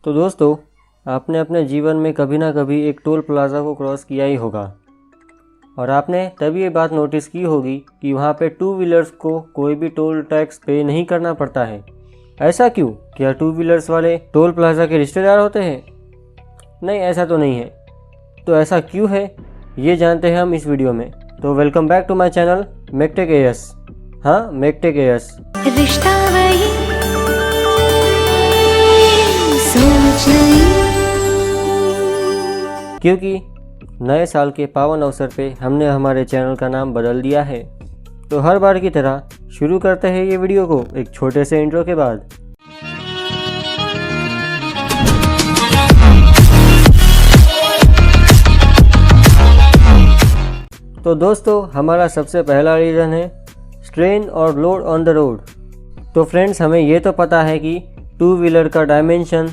तो दोस्तों, आपने अपने जीवन में कभी ना कभी एक टोल प्लाज़ा को क्रॉस किया ही होगा और आपने तभी ये बात नोटिस की होगी कि वहाँ पे टू व्हीलर्स को कोई भी टोल टैक्स पे नहीं करना पड़ता है। ऐसा क्यों? क्या टू व्हीलर्स वाले टोल प्लाज़ा के रिश्तेदार होते हैं? नहीं, ऐसा तो नहीं है। तो ऐसा क्यों है, ये जानते हैं हम इस वीडियो में। तो welcome back to my channel MakeTech A S. हाँ, मेकटेक एएस। रिश्ता वही सोच नहीं। क्योंकि नए साल के पावन अवसर पे हमने हमारे चैनल का नाम बदल दिया है, तो हर बार की तरह शुरू करते हैं ये वीडियो को एक छोटे से इंट्रो के बाद। तो दोस्तों, हमारा सबसे पहला रीज़न है स्ट्रेन और लोड ऑन द रोड। तो फ्रेंड्स, हमें ये तो पता है कि टू व्हीलर का डायमेंशन,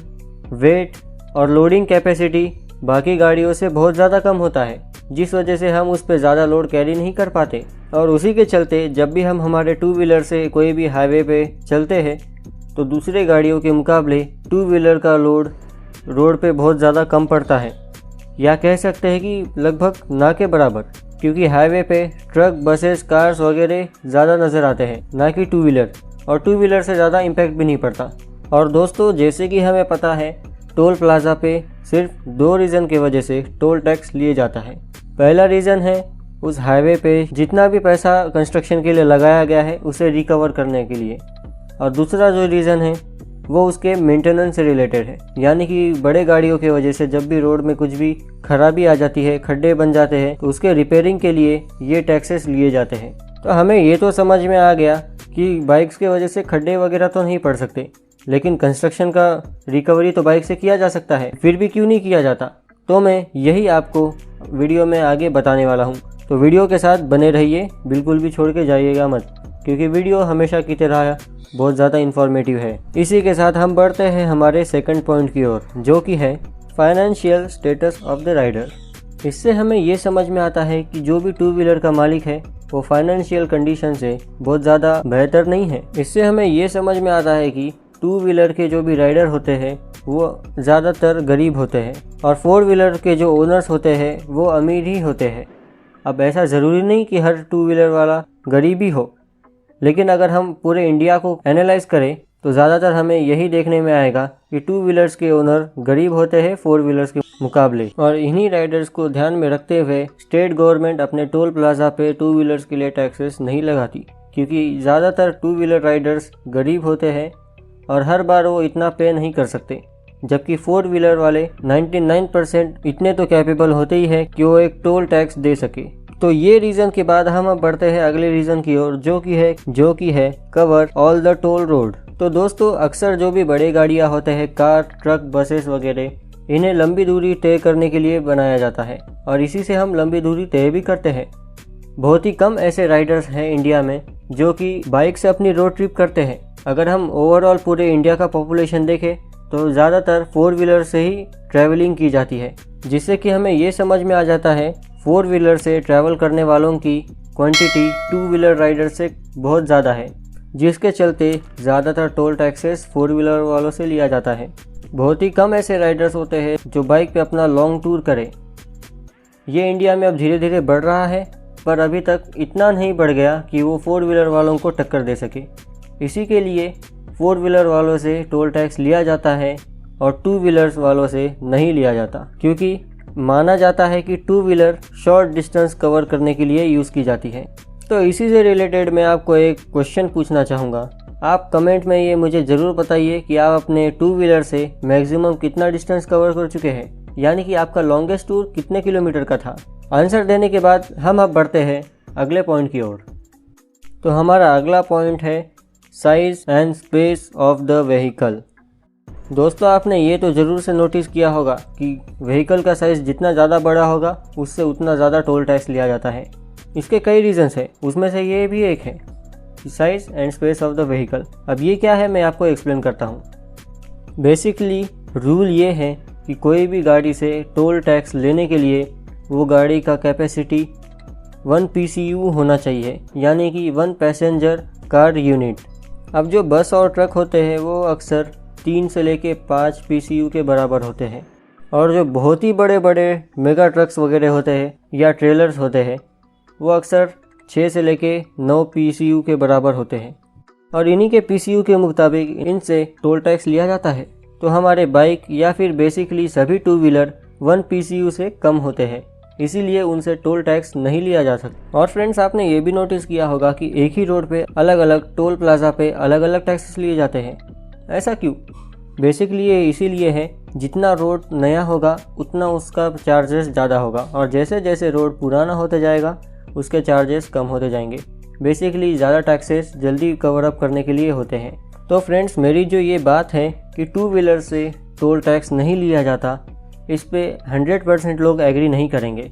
वेट और लोडिंग कैपेसिटी बाकी गाड़ियों से बहुत ज़्यादा कम होता है, जिस वजह से हम उस पर ज़्यादा लोड कैरी नहीं कर पाते। और उसी के चलते जब भी हम हमारे टू व्हीलर से कोई भी हाईवे पे चलते हैं तो दूसरे गाड़ियों के मुकाबले टू व्हीलर का लोड रोड पे बहुत ज़्यादा कम पड़ता है, या कह सकते हैं कि लगभग ना के बराबर, क्योंकि हाईवे पे ट्रक, बसेस, कार्स वगैरह ज़्यादा नज़र आते हैं, ना कि टू व्हीलर। और टू व्हीलर से ज़्यादा इम्पैक्ट भी नहीं पड़ता। और दोस्तों, जैसे कि हमें पता है, टोल प्लाज़ा पे सिर्फ दो रीज़न की वजह से टोल टैक्स लिए जाता है। पहला रीज़न है उस हाईवे पे जितना भी पैसा कंस्ट्रक्शन के लिए लगाया गया है उसे रिकवर करने के लिए, और दूसरा जो रीज़न है वो उसके मेंटेनेंस से रिलेटेड है, यानी कि बड़े गाड़ियों की वजह से जब भी रोड में कुछ भी खराबी आ जाती है, खड्डे बन जाते हैं, तो उसके रिपेयरिंग के लिए ये टैक्सेस लिए जाते हैं। तो हमें ये तो समझ में आ गया कि बाइक्स के वजह से खड्डे वगैरह तो नहीं पड़ सकते, लेकिन कंस्ट्रक्शन का रिकवरी तो बाइक से किया जा सकता है, फिर भी क्यों नहीं किया जाता? तो मैं यही आपको वीडियो में आगे बताने वाला हूँ। तो वीडियो के साथ बने रहिए, बिल्कुल भी छोड़ के जाइएगा मत, क्योंकि वीडियो हमेशा की तरह बहुत ज़्यादा इन्फॉर्मेटिव है। इसी के साथ हम बढ़ते हैं हमारे सेकंड पॉइंट की ओर, जो कि है financial status of the rider. इससे हमें ये समझ में आता है कि जो भी टू व्हीलर का मालिक है वो फाइनेंशियल कंडीशन से बहुत ज़्यादा बेहतर नहीं है। इससे हमें ये समझ में आता है कि टू व्हीलर के जो भी राइडर होते हैं वो ज़्यादातर गरीब होते हैं, और फोर व्हीलर के जो ओनर्स होते हैं वो अमीर ही होते हैं। अब ऐसा ज़रूरी नहीं कि हर टू व्हीलर वाला गरीब ही हो, लेकिन अगर हम पूरे इंडिया को एनालाइज करें तो ज़्यादातर हमें यही देखने में आएगा कि टू व्हीलर्स के ओनर गरीब होते हैं फोर व्हीलर्स के मुकाबले। और इन्हीं राइडर्स को ध्यान में रखते हुए स्टेट गवर्नमेंट अपने टोल प्लाज़ा पे टू व्हीलर्स के लिए टैक्सेस नहीं लगाती, क्योंकि ज़्यादातर टू व्हीलर राइडर्स गरीब होते हैं और हर बार वो इतना पे नहीं कर सकते, जबकि फोर व्हीलर वाले 99% इतने तो कैपेबल होते ही हैं कि वो एक टोल टैक्स दे सके। तो ये रीज़न के बाद हम अब बढ़ते हैं अगले रीज़न की ओर, जो कि है cover all the toll road. तो दोस्तों, अक्सर जो भी बड़े गाड़ियाँ होते हैं, कार, ट्रक, बसेस वगैरह, इन्हें लंबी दूरी तय करने के लिए बनाया जाता है, और इसी से हम लंबी दूरी तय भी करते हैं। बहुत ही कम ऐसे राइडर्स हैं इंडिया में जो कि बाइक से अपनी रोड ट्रिप करते हैं। अगर हम ओवरऑल पूरे इंडिया का पॉपुलेशन देखें तो ज़्यादातर फोर व्हीलर से ही ट्रैवलिंग की जाती है, जिससे कि हमें ये समझ में आ जाता है फोर व्हीलर से ट्रैवल करने वालों की क्वांटिटी टू व्हीलर राइडर से बहुत ज़्यादा है, जिसके चलते ज़्यादातर टोल टैक्सेस फोर व्हीलर वालों से लिया जाता है। बहुत ही कम ऐसे राइडर्स होते हैं जो बाइक पे अपना लॉन्ग टूर करें। ये इंडिया में अब धीरे धीरे बढ़ रहा है, पर अभी तक इतना नहीं बढ़ गया कि वो फोर व्हीलर वालों को टक्कर दे सके। इसी के लिए फोर व्हीलर वालों से टोल टैक्स लिया जाता है और टू व्हीलर्स वालों से नहीं लिया जाता, क्योंकि माना जाता है कि two wheeler short distance cover करने के लिए यूज़ की जाती है। तो इसी से रिलेटेड मैं आपको एक क्वेश्चन पूछना चाहूँगा। आप कमेंट में ये मुझे ज़रूर बताइए कि आप अपने टू व्हीलर से मैक्सिमम कितना डिस्टेंस कवर कर चुके हैं, यानी कि आपका लॉन्गेस्ट टूर कितने किलोमीटर का था। आंसर देने के बाद हम अब बढ़ते हैं अगले पॉइंट की ओर। तो हमारा अगला पॉइंट है size and space of the vehicle. दोस्तों, आपने ये तो ज़रूर से नोटिस किया होगा कि व्हीकल का साइज़ जितना ज़्यादा बड़ा होगा उससे उतना ज़्यादा टोल टैक्स लिया जाता है। इसके कई रीजंस हैं, उसमें से ये भी एक है कि size and space of the vehicle. अब ये क्या है, मैं आपको एक्सप्लेन करता हूँ। बेसिकली रूल ये है कि कोई भी गाड़ी से टोल टैक्स लेने के लिए वो गाड़ी का कैपेसिटी 1 PCU होना चाहिए, यानी कि 1 पैसेंजर कार यूनिट। अब जो बस और ट्रक होते हैं वो अक्सर 3 से लेके 5 PCU के बराबर होते हैं। और जो बहुत ही बड़े बड़े मेगा ट्रक्स वगैरह होते हैं या ट्रेलर्स होते हैं वो अक्सर 6 से लेके 9 PCU के बराबर होते हैं। और इन्हीं के PCU के मुताबिक इनसे टोल टैक्स लिया जाता है। तो हमारे बाइक या फिर बेसिकली सभी टू व्हीलर 1 PCU से कम होते हैं, इसीलिए उनसे टोल टैक्स नहीं लिया जा सकता। और फ्रेंड्स, आपने ये भी नोटिस किया होगा कि एक ही रोड पे अलग अलग टोल प्लाजा पे अलग अलग टैक्सेस लिए जाते हैं। ऐसा क्यों? बेसिकली ये इसीलिए है, जितना रोड नया होगा उतना उसका चार्जेस ज़्यादा होगा, और जैसे जैसे रोड पुराना होते जाएगा उसके चार्जेस कम होते जाएंगे। बेसिकली ज़्यादा टैक्सेस जल्दी कवर अप करने के लिए होते हैं। तो फ्रेंड्स, मेरी जो ये बात है कि टू व्हीलर से टोल टैक्स नहीं लिया जाता, इस पे 100% लोग एग्री नहीं करेंगे।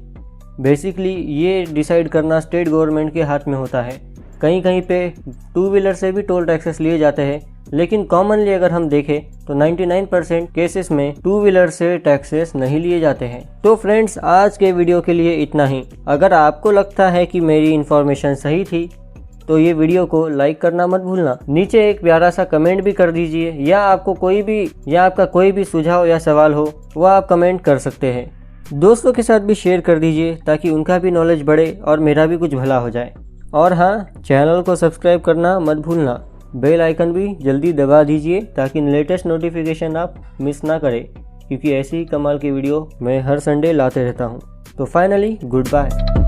बेसिकली ये डिसाइड करना स्टेट गवर्नमेंट के हाथ में होता है। कहीं कहीं पे टू व्हीलर से भी टोल टैक्सेस लिए जाते हैं, लेकिन कॉमनली अगर हम देखें तो 99% केसेस में टू व्हीलर से टैक्सेस नहीं लिए जाते हैं। तो फ्रेंड्स, आज के वीडियो के लिए इतना ही। अगर आपको लगता है कि मेरी इन्फॉर्मेशन सही थी तो ये वीडियो को लाइक करना मत भूलना। नीचे एक प्यारा सा कमेंट भी कर दीजिए, या आपका कोई भी सुझाव या सवाल हो वह आप कमेंट कर सकते हैं। दोस्तों के साथ भी शेयर कर दीजिए ताकि उनका भी नॉलेज बढ़े और मेरा भी कुछ भला हो जाए। और हाँ, चैनल को सब्सक्राइब करना मत भूलना। बेल आइकन भी जल्दी दबा दीजिए ताकि लेटेस्ट नोटिफिकेशन आप मिस ना करें, क्योंकि ऐसी ही कमाल की वीडियो मैं हर संडे लाते रहता हूँ। तो फाइनली गुड बाय।